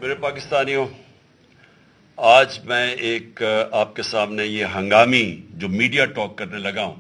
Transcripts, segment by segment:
میرے پاکستانیوں، آج میں ایک آپ کے سامنے یہ ہنگامی جو میڈیا ٹاک کرنے لگا ہوں،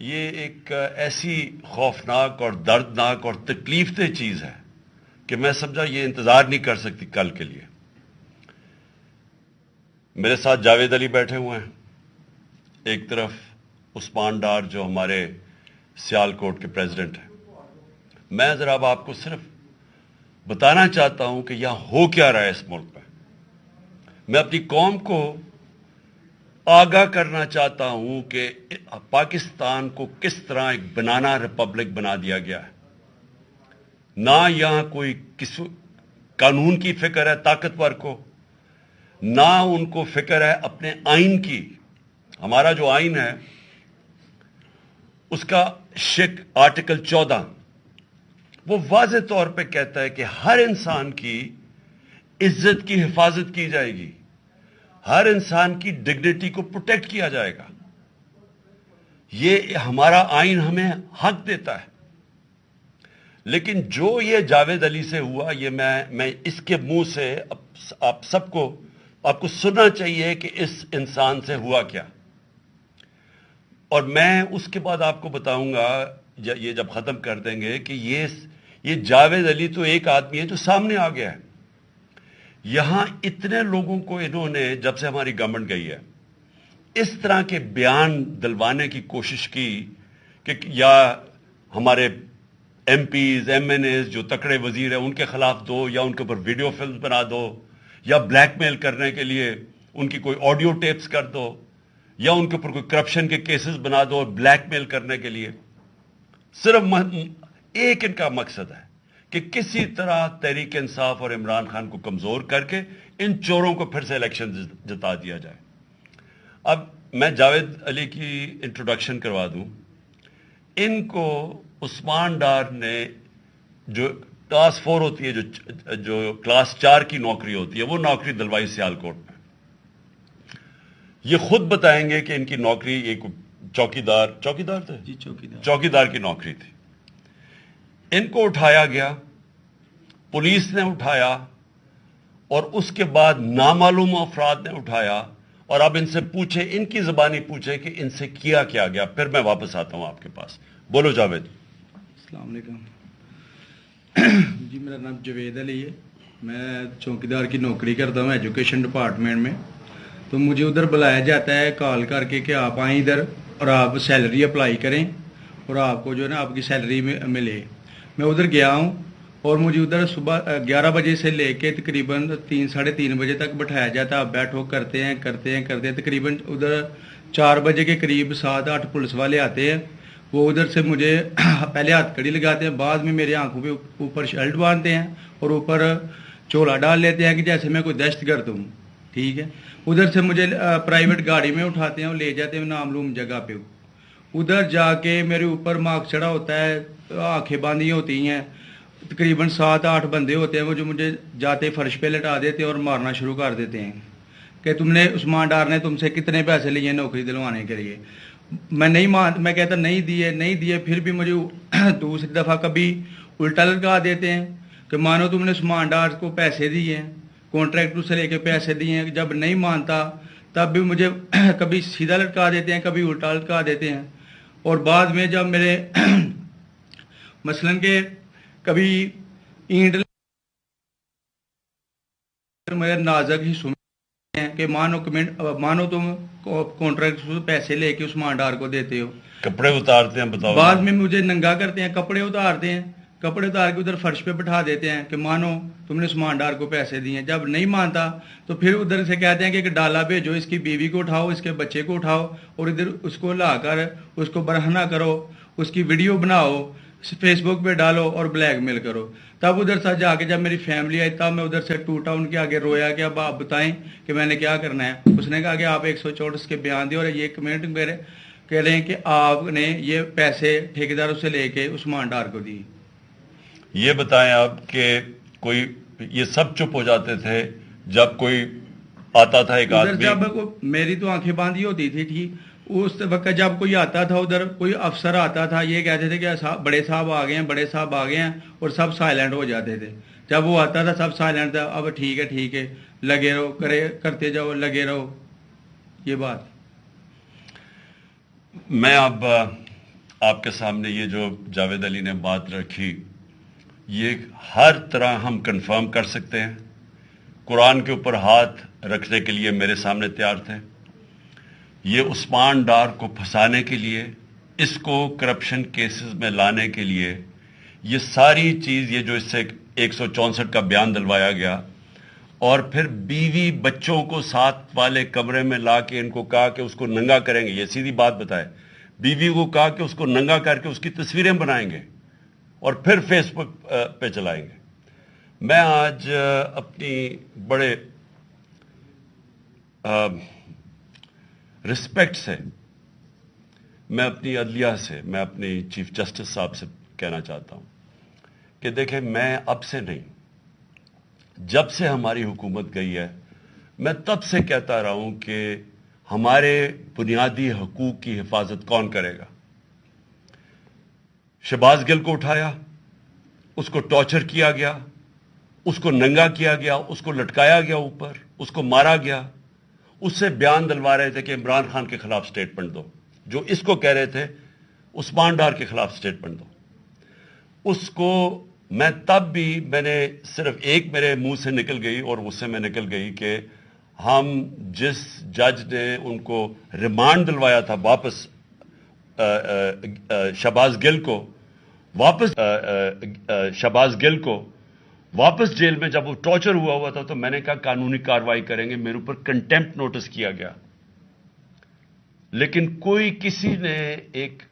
یہ ایک ایسی خوفناک اور دردناک اور تکلیف دہ چیز ہے کہ میں سمجھا یہ انتظار نہیں کر سکتی کل کے لیے۔ میرے ساتھ جاوید علی بیٹھے ہوئے ہیں، ایک طرف عثمان ڈار جو ہمارے سیالکوٹ کے پریزیڈنٹ ہیں۔ میں ذرا اب آپ کو صرف بتانا چاہتا ہوں کہ یہاں ہو کیا رہا ہے اس ملک میں۔ میں اپنی قوم کو آگاہ کرنا چاہتا ہوں کہ پاکستان کو کس طرح ایک بنانا ریپبلک بنا دیا گیا ہے۔ نہ یہاں کوئی قانون کی فکر ہے طاقتور کو، نہ ان کو فکر ہے اپنے آئین کی۔ ہمارا جو آئین ہے اس کا آرٹیکل 14 وہ واضح طور پہ کہتا ہے کہ ہر انسان کی عزت کی حفاظت کی جائے گی، ہر انسان کی ڈگنیٹی کو پروٹیکٹ کیا جائے گا۔ یہ ہمارا آئین ہمیں حق دیتا ہے۔ لیکن جو یہ جاوید علی سے ہوا، یہ میں اس کے منہ سے آپ کو سننا چاہیے کہ اس انسان سے ہوا کیا، اور میں اس کے بعد آپ کو بتاؤں گا یہ جب ختم کر دیں گے کہ یہ جاوید علی تو ایک آدمی ہے جو سامنے آ گیا ہے۔ یہاں اتنے لوگوں کو انہوں نے، جب سے ہماری گورنمنٹ گئی ہے، اس طرح کے بیان دلوانے کی کوشش کی کہ یا ہمارے M Ps M N As جو تکڑے وزیر ہیں ان کے خلاف دو، یا ان کے اوپر ویڈیو فلم بنا دو، یا بلیک میل کرنے کے لیے ان کی کوئی آڈیو ٹیپس کر دو، یا ان کے اوپر کوئی کرپشن کے کیسز بنا دو اور بلیک میل کرنے کے لیے۔ صرف ایک ان کا مقصد ہے کہ کسی طرح تحریک انصاف اور عمران خان کو کمزور کر کے ان چوروں کو پھر سے الیکشن جتا دیا جائے۔ اب میں جاوید علی کی انٹروڈکشن کروا دوں۔ ان کو عثمان ڈار نے، جو کلاس 4 ہوتی ہے، جو کلاس 4 کی نوکری ہوتی ہے، وہ نوکری دلوائی سیالکوٹ میں۔ یہ خود بتائیں گے کہ ان کی نوکری ایک چوکیدار تھے، چوکیدار کی نوکری تھی۔ ان کو اٹھایا گیا، پولیس نے اٹھایا، اور اس کے بعد نامعلوم افراد نے اٹھایا، اور اب ان سے پوچھے، ان کی زبانی پوچھے کہ ان سے کیا گیا۔ پھر میں واپس آتا ہوں آپ کے پاس۔ بولو جاوید۔ السلام علیکم جی، میرا نام جاوید علی ہے، میں چوکیدار کی نوکری کرتا ہوں ایجوکیشن ڈپارٹمنٹ میں۔ تو مجھے ادھر بلایا جاتا ہے کال کر کے کہ آپ آئیں ادھر اور آپ سیلری اپلائی کریں اور آپ کو جو ہے نا آپ کی سیلری ملے۔ میں ادھر گیا ہوں اور مجھے ادھر صبح 11 بجے سے لے کے تقریباً 3-3:30 بجے تک بٹھایا جاتا ہے۔ آپ بیٹھو، کرتے ہیں تقریباً ادھر 4 بجے کے قریب 7-8 پولیس والے آتے ہیں۔ وہ ادھر سے مجھے پہلے ہاتھ کڑی لگاتے ہیں، بعد میں میرے آنکھوں پہ اوپر شرٹ باندھتے ہیں اور اوپر چولا ڈال لیتے ہیں کہ جیسے میں کوئی دہشت گرد ہوں، ٹھیک ہے۔ ادھر سے مجھے پرائیویٹ گاڑی میں اٹھاتے ہیں اور لے جاتے ہیں نامعلوم جگہ پہ۔ ادھر جا کے میرے اوپر مارک چڑھا ہوتا ہے، آنکھیں باندھی ہوتی ہیں، تقریباً 7-8 بندے ہوتے ہیں وہ جو مجھے جاتے فرش پہ لٹا دیتے ہیں اور مارنا شروع کر دیتے ہیں کہ تم نے، عثمان ڈار نے تم سے کتنے پیسے لیے نوکری دلوانے کے لیے۔ میں کہتا نہیں دیے، پھر بھی مجھے دوسری دفعہ کبھی الٹا لٹکا دیتے ہیں کہ مانو تم نے عثمان ڈار کو پیسے دیے ہیں، کانٹریکٹر سے لے کے پیسے دیے ہیں۔ جب نہیں مانتا تب بھی مجھے کبھی سیدھا لٹکا دیتے ہیں، کبھی الٹا لٹکا دیتے ہیں۔ اور بعد میں جب میرے مثلاً کہ کبھی اینٹ میرے نازک ہی سنتے ہیں کہ مانو تم کانٹریکٹر سے پیسے لے کے عثمان ڈار کو دیتے ہو، کپڑے اتارتے ہیں، بتاؤ۔ بعد میں مجھے ننگا کرتے ہیں، کپڑے اتار کے ادھر فرش پہ بٹھا دیتے ہیں کہ مانو تم نے عثمان ڈار کو پیسے دیے ہیں۔ جب نہیں مانتا تو پھر ادھر سے کہتے ہیں کہ ایک ڈالا بھیجو، اس کی بیوی کو اٹھاؤ، اس کے بچے کو اٹھاؤ اور ادھر اس کو لا کر اس کو برہنہ کرو، اس کی ویڈیو بناؤ، فیس بک پہ ڈالو اور بلیک میل کرو۔ تب ادھر سے جا کے جب میری فیملی آئی تب میں ادھر سے ٹوٹا، ان کے آگے رویا کہ اب آپ بتائیں کہ میں نے کیا کرنا ہے۔ اس نے کہا کہ آپ 134 کے بیان دیں اور یہ کمنٹ میرے کہہ رہے ہیں کہ آپ نے یہ پیسے ٹھیکیداروں سے لے کے عثمان ڈار کو دی۔ یہ بتائیں آپ کہ کوئی یہ سب چپ ہو جاتے تھے جب کوئی آتا تھا ایک آدمی؟ جب میری تو آنکھیں باندھی ہوتی تھی، ٹھیک، اس وقت جب کوئی آتا تھا ادھر، کوئی افسر آتا تھا، یہ کہتے تھے کہ بڑے صاحب آ گئے ہیں اور سب سائلنٹ ہو جاتے تھے۔ جب وہ آتا تھا سب سائلنٹ تھا، اب ٹھیک ہے لگے رہو، کرتے جاؤ، لگے رہو، یہ بات. میں اب آپ کے سامنے یہ جو جاوید علی نے بات رکھی، یہ ہر طرح ہم کنفرم کر سکتے ہیں. قرآن کے اوپر ہاتھ رکھنے کے لیے میرے سامنے تیار تھے. یہ عثمان ڈار کو پھنسانے کے لیے، اس کو کرپشن کیسز میں لانے کے لیے، یہ ساری چیز، یہ جو اس سے 164 کا بیان دلوایا گیا، اور پھر بیوی بچوں کو ساتھ والے کمرے میں لا کے ان کو کہا کہ اس کو ننگا کریں گے. یہ سیدھی بات بتائے، بیوی کو کہا کہ اس کو ننگا کر کے اس کی تصویریں بنائیں گے اور پھر فیس بک پہ چلائیں گے. میں آج اپنی بڑے رسپیکٹ سے، میں اپنی عدلیہ سے، میں اپنی چیف جسٹس صاحب سے کہنا چاہتا ہوں کہ دیکھیں، میں اب سے نہیں، جب سے ہماری حکومت گئی ہے، میں تب سے کہتا رہا ہوں کہ ہمارے بنیادی حقوق کی حفاظت کون کرے گا. شہباز گل کو اٹھایا، اس کو ٹارچر کیا گیا، اس کو ننگا کیا گیا، اس کو لٹکایا گیا اوپر، اس کو مارا گیا. اس سے بیان دلوا رہے تھے کہ عمران خان کے خلاف سٹیٹمنٹ دو، جو اس کو کہہ رہے تھے عثمان ڈار کے خلاف سٹیٹمنٹ دو. اس کو میں تب بھی، میں نے صرف ایک میرے منہ سے نکل گئی اور اس سے میں نکل گئی کہ ہم جس جج نے ان کو ریمانڈ دلوایا تھا واپس شہباز گل کو واپس جیل میں، جب وہ ٹارچر ہوا تھا، تو میں نے کہا قانونی کارروائی کریں گے. میرے اوپر کنٹیمپٹ نوٹس کیا گیا، لیکن کسی نے ایک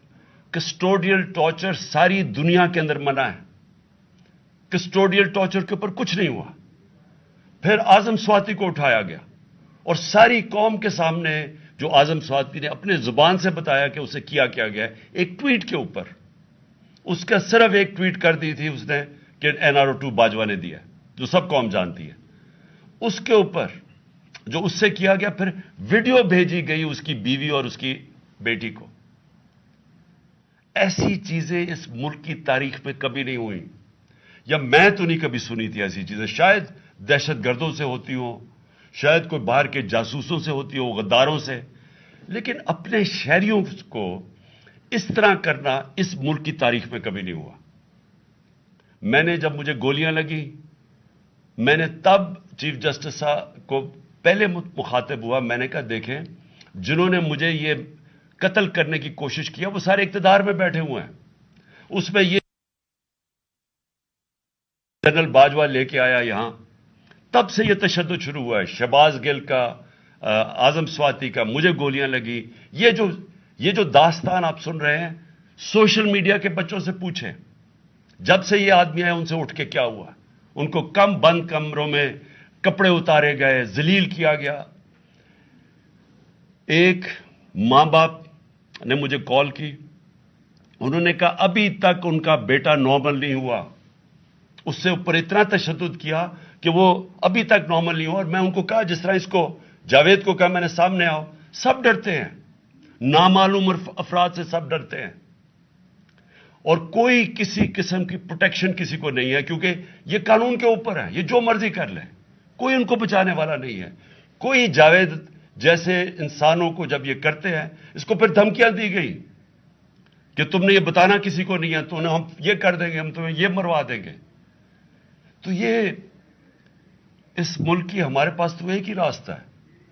کسٹوڈیل ٹارچر ساری دنیا کے اندر منع ہے، کسٹوڈیل ٹارچر کے اوپر کچھ نہیں ہوا. پھر اعظم سواتی کو اٹھایا گیا اور ساری قوم کے سامنے جو اعظم سواتی نے اپنے زبان سے بتایا کہ اسے کیا گیا، ایک ٹویٹ کے اوپر، اس کا صرف ایک ٹویٹ کر دی تھی اس نے کہ NRO2 باجوہ نے دیا، جو سب قوم جانتی ہے. اس کے اوپر جو اس سے کیا گیا، پھر ویڈیو بھیجی گئی اس کی بیوی اور اس کی بیٹی کو. ایسی چیزیں اس ملک کی تاریخ میں کبھی نہیں ہوئی، یا میں تو نہیں کبھی سنی تھی ایسی چیزیں. شاید دہشت گردوں سے ہوتی ہوں، شاید کوئی باہر کے جاسوسوں سے ہوتی ہو، غداروں سے، لیکن اپنے شہریوں کو اس طرح کرنا اس ملک کی تاریخ میں کبھی نہیں ہوا. میں نے جب مجھے گولیاں لگی، میں نے تب چیف جسٹس صاحب کو پہلے مخاطب ہوا. میں نے کہا دیکھیں، جنہوں نے مجھے یہ قتل کرنے کی کوشش کیا وہ سارے اقتدار میں بیٹھے ہوئے ہیں. اس میں یہ جنرل باجوہ لے کے آیا یہاں، تب سے یہ تشدد شروع ہوا ہے. شہباز گل کا، اعظم سواتی کا، مجھے گولیاں لگی. یہ جو داستان آپ سن رہے ہیں، سوشل میڈیا کے بچوں سے پوچھیں، جب سے یہ آدمی آئے ان سے اٹھ کے کیا ہوا. ان کو بند کمروں میں کپڑے اتارے گئے، ذلیل کیا گیا. ایک ماں باپ نے مجھے کال کی، انہوں نے کہا ابھی تک ان کا بیٹا نارمل نہیں ہوا. اس سے اوپر اتنا تشدد کیا کہ وہ ابھی تک نارمل نہیں ہوا. اور میں ان کو کہا، جس طرح اس کو جاوید کو کہا میں نے، سامنے آؤ. سب ڈرتے ہیں، نامعلوم افراد سے سب ڈرتے ہیں، اور کوئی کسی قسم کی پروٹیکشن کسی کو نہیں ہے، کیونکہ یہ قانون کے اوپر ہے، یہ جو مرضی کر لیں، کوئی ان کو بچانے والا نہیں ہے. کوئی جاوید جیسے انسانوں کو جب یہ کرتے ہیں، اس کو پھر دھمکیاں دی گئی کہ تم نے یہ بتانا کسی کو نہیں ہے، تو ہم یہ کر دیں گے، ہم تمہیں یہ مروا دیں گے. تو یہ اس ملک کی، ہمارے پاس تو ایک ہی راستہ ہے.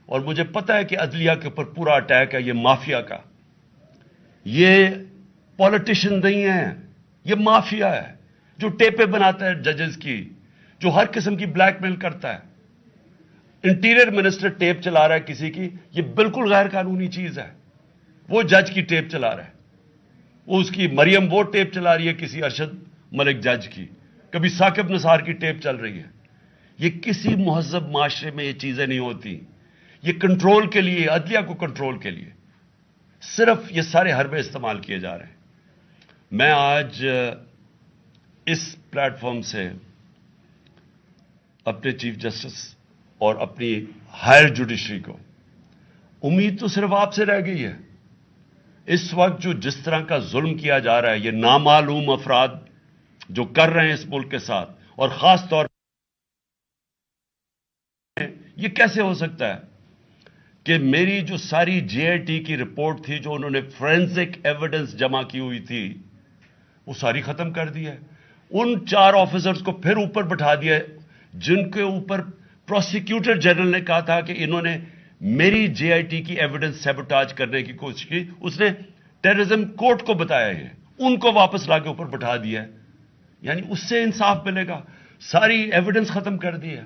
اور مجھے پتا ہے کہ عدلیہ کے اوپر پورا اٹیک ہے، یہ مافیا کا. یہ پولیٹیشین نہیں ہے، یہ مافیا ہے جو ٹیپیں بناتا ہے ججز کی، جو ہر قسم کی بلیک میل کرتا ہے. انٹیریئر منسٹر ٹیپ چلا رہا ہے کسی کی، یہ بالکل غیر قانونی چیز ہے. وہ جج کی ٹیپ چلا رہا ہے، وہ اس کی مریم وہ ٹیپ چلا رہی ہے کسی ارشد ملک جج کی، کبھی ثاقب نثار کی ٹیپ چل رہی ہے. یہ کسی مہذب معاشرے میں یہ چیزیں نہیں ہوتی. یہ کنٹرول کے لیے، عدلیہ کو کنٹرول کے لیے صرف یہ سارے حربے استعمال کیے جا رہے ہیں. میں آج اس پلیٹ فارم سے اپنے چیف جسٹس اور اپنی ہائر جوڈیشری کو، امید تو صرف آپ سے رہ گئی ہے. اس وقت جو جس طرح کا ظلم کیا جا رہا ہے، یہ نامعلوم افراد جو کر رہے ہیں اس ملک کے ساتھ، اور خاص طور یہ کیسے ہو سکتا ہے کہ میری جو ساری جے آئی ٹی کی رپورٹ تھی جو انہوں نے فورینسک ایویڈنس جمع کی ہوئی تھی وہ ساری ختم کر دی ہے. ان 4 آفیسرز کو پھر اوپر بٹھا دیا جن کے اوپر پروسیکیوٹر جنرل نے کہا تھا کہ انہوں نے میری جے آئی ٹی کی ایویڈنس سیبوٹاج کرنے کی کوشش کی. اس نے ٹیررزم کورٹ کو بتایا ہے, ان کو واپس لا کے اوپر بٹھا دیا ہے. یعنی اس سے انصاف ملے گا؟ ساری ایویڈنس ختم کر دی ہے.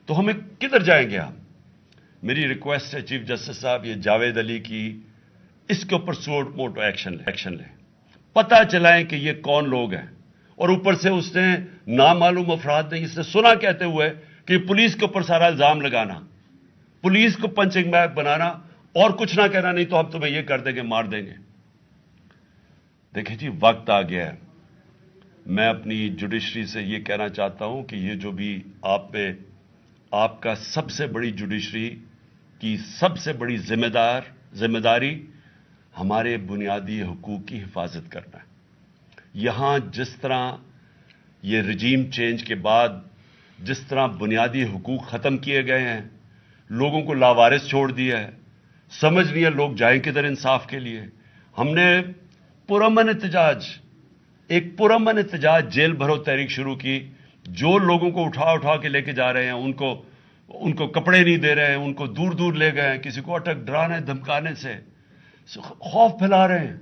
تو ہمیں کدھر جائیں گے ہم؟ میری ریکویسٹ ہے چیف جسٹس صاحب, یہ جاوید علی کی اس کے اوپر سوٹ موٹو ایکشن لیں, پتہ چلائیں کہ یہ کون لوگ ہیں. اور اوپر سے اس نے نامعلوم افراد نے اس نے سنا کہتے ہوئے کہ پولیس کے اوپر سارا الزام لگانا, پولیس کو پنچنگ بیگ بنانا اور کچھ نہ کہنا, نہیں تو ہم تمہیں یہ کر دیں گے, مار دیں گے. دیکھیں جی, وقت آ گیا ہے. میں اپنی جوڈیشری سے یہ کہنا چاہتا ہوں کہ یہ جو بھی آپ کا سب سے بڑی جوڈیشری کی سب سے بڑی ذمہ داری ہمارے بنیادی حقوق کی حفاظت کرنا ہے. یہاں جس طرح یہ رجیم چینج کے بعد جس طرح بنیادی حقوق ختم کیے گئے ہیں, لوگوں کو لاوارث چھوڑ دیا ہے, سمجھ نہیں ہے لوگ جائیں کدھر انصاف کے لیے. ہم نے ایک پرامن احتجاج جیل بھرو تحریک شروع کی. جو لوگوں کو اٹھا کے لے کے جا رہے ہیں, ان کو کپڑے نہیں دے رہے ہیں, ان کو دور دور لے گئے ہیں, کسی کو اٹک ڈرانے دھمکانے سے خوف پھیلا رہے ہیں.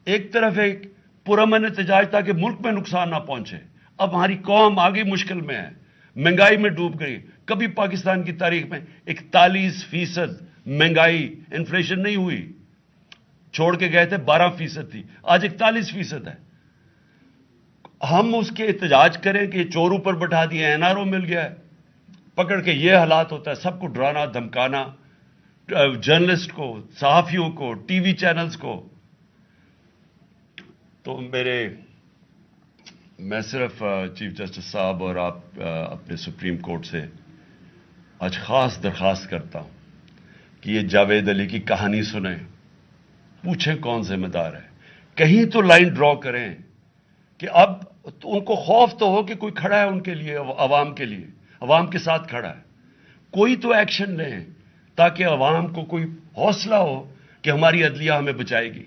ایک طرف ایک پرامن احتجاج تاکہ ملک میں نقصان نہ پہنچے. اب ہماری قوم آگے مشکل میں ہے, مہنگائی میں ڈوب گئی. کبھی پاکستان کی تاریخ میں 41% مہنگائی انفلیشن نہیں ہوئی. چھوڑ کے گئے تھے 12% تھی, آج 41% ہے. ہم اس کے احتجاج کریں کہ چور اوپر بٹھا دیے, این آر او مل گیا ہے, پکڑ کے یہ حالات ہوتا ہے, سب کو ڈرانا دھمکانا, جرنلسٹ کو, صحافیوں کو, ٹی وی چینلز کو. تو میں صرف چیف جسٹس صاحب اور آپ اپنے سپریم کورٹ سے آج خاص درخواست کرتا ہوں کہ یہ جاوید علی کی کہانی سنیں, پوچھیں کون ذمہ دار ہے, کہیں تو لائن ڈرا کریں کہ اب ان کو خوف تو ہو کہ کوئی کھڑا ہے ان کے لیے, عوام کے لیے, عوام کے ساتھ کھڑا ہے. کوئی تو ایکشن لیں تاکہ عوام کو کوئی حوصلہ ہو کہ ہماری عدلیہ ہمیں بچائے گی.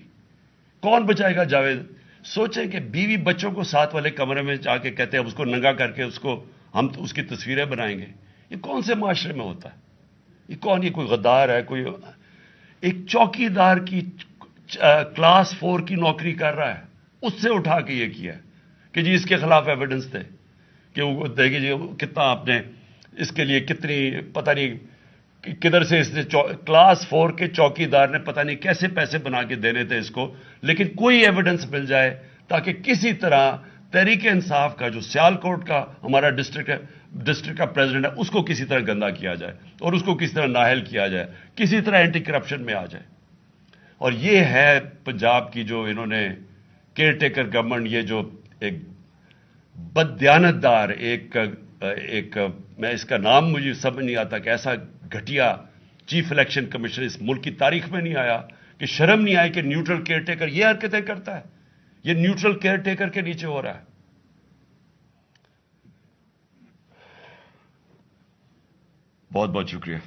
کون بچائے گا جاوید؟ سوچیں کہ بیوی بچوں کو ساتھ والے کمرے میں جا کے کہتے ہیں اب اس کو ننگا کر کے ہم اس کی تصویریں بنائیں گے. یہ کون سے معاشرے میں ہوتا ہے؟ یہ کوئی غدار ہے؟ کوئی ایک چوکی دار کی کلاس 4 کی نوکری کر رہا ہے, اس سے اٹھا کے یہ کیا کہ جی اس کے خلاف ایویڈنس تھے کہ وہ دیکھیں جی کتنا آپ نے اس کے لیے کتنی پتہ نہیں کدھر سے اس نے کلاس 4 کے چوکی دار نے پتہ نہیں کیسے پیسے بنا کے دینے تھے اس کو, لیکن کوئی ایویڈنس مل جائے تاکہ کسی طرح تحریک انصاف کا جو سیالکوٹ کا ہمارا ڈسٹرکٹ کا پریزیڈنٹ ہے اس کو کسی طرح گندا کیا جائے اور اس کو کسی طرح نااہل کیا جائے, کسی طرح اینٹی کرپشن میں آ جائے. اور یہ ہے پنجاب کی جو انہوں نے کیئر ٹیکر گورنمنٹ, یہ جو ایک بددیانت دار ایک میں اس کا نام مجھے سمجھ نہیں آتا کہ ایسا گھٹیا چیف الیکشن کمیشنر اس ملک کی تاریخ میں نہیں آیا کہ شرم نہیں آئی کہ نیوٹرل کیئر ٹیکر یہ حرکتیں کرتا ہے. یہ نیوٹرل کیئر ٹیکر کے نیچے ہو رہا ہے. بہت بہت شکریہ.